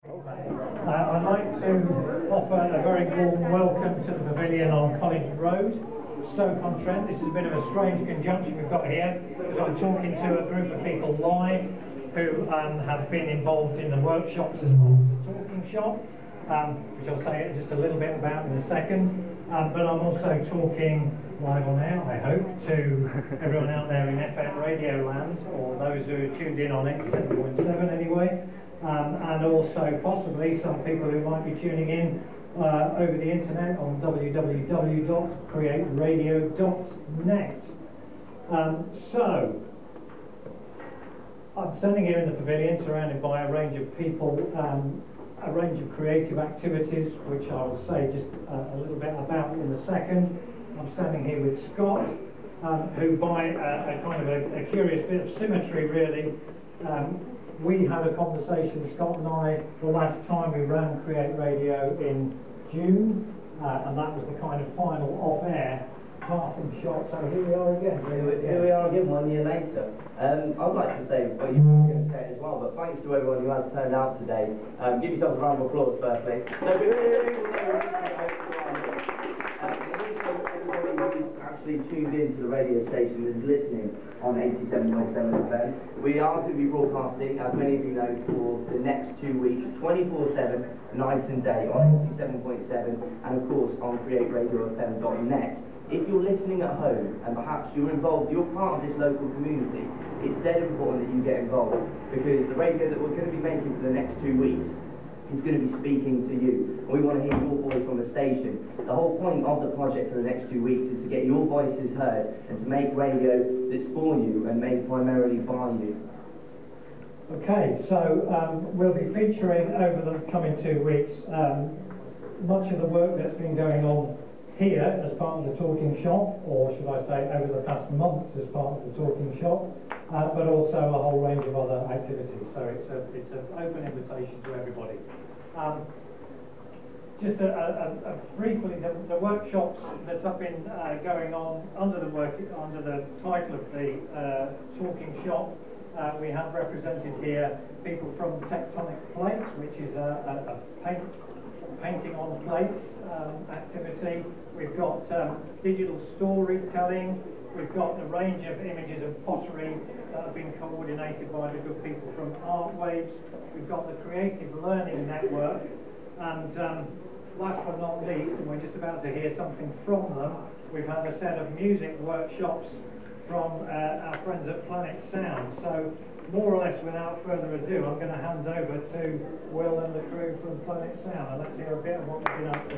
I'd like to offer a very warm welcome to the pavilion on College Road, Stoke-on-Trent. This is a bit of a strange conjunction we've got here, because I'm talking to a group of people live who have been involved in the workshops as well as the talking shop, which I'll say just a little bit about in a second. But I'm also talking live on air, I hope, to everyone out there in FM radio land, or those who are tuned in on 87.7 anyway. And also possibly some people who might be tuning in over the internet on www.cre8radio.net. So, I'm standing here in the pavilion surrounded by a range of people, a range of creative activities, which I will say just a little bit about in a second. I'm standing here with Scott, who by a kind of a curious bit of symmetry really, we had a conversation, Scott and I, the last time we ran Cre8 Radio in June, and that was the kind of final off-air parting shot. So here we are again. Here we are again 1 year later. I'd like to say what you were going to say as well, but thanks to everyone who has turned out today. Give yourself a round of applause firstly. Actually tuned into the radio station and is listening on 87.7 FM. We are going to be broadcasting, as many of you know, for the next 2 weeks, 24/7, night and day, on 87.7 and of course on cre8radiofm.net. If you're listening at home and perhaps you're involved, you're part of this local community, it's dead important that you get involved, because the radio that we're going to be making for the next 2 weeks is going to be speaking to you. We want to hear your voice on the station. The whole point of the project for the next 2 weeks is to get your voices heard and to make radio that's for you and made primarily by you. Okay, so we'll be featuring over the coming 2 weeks much of the work that's been going on here as part of the talking shop, or should I say over the past months as part of the talking shop, but also a whole range of other activities. So it's an open invitation to everybody. Just briefly, the workshops that's up in going on under the title of the talking shop. We have represented here people from Tectonic Plates, which is a painting on plates activity. We've got digital storytelling. We've got a range of images of pottery that have been coordinated by the good people from Art Waves. We've got the Creative Learning Network, and last but not least, and we're just about to hear something from them, we've had a set of music workshops from our friends at Planet Sound. So more or less without further ado, I'm going to hand over to Will and the crew from Planet Sound, and let's hear a bit of what they've been up to.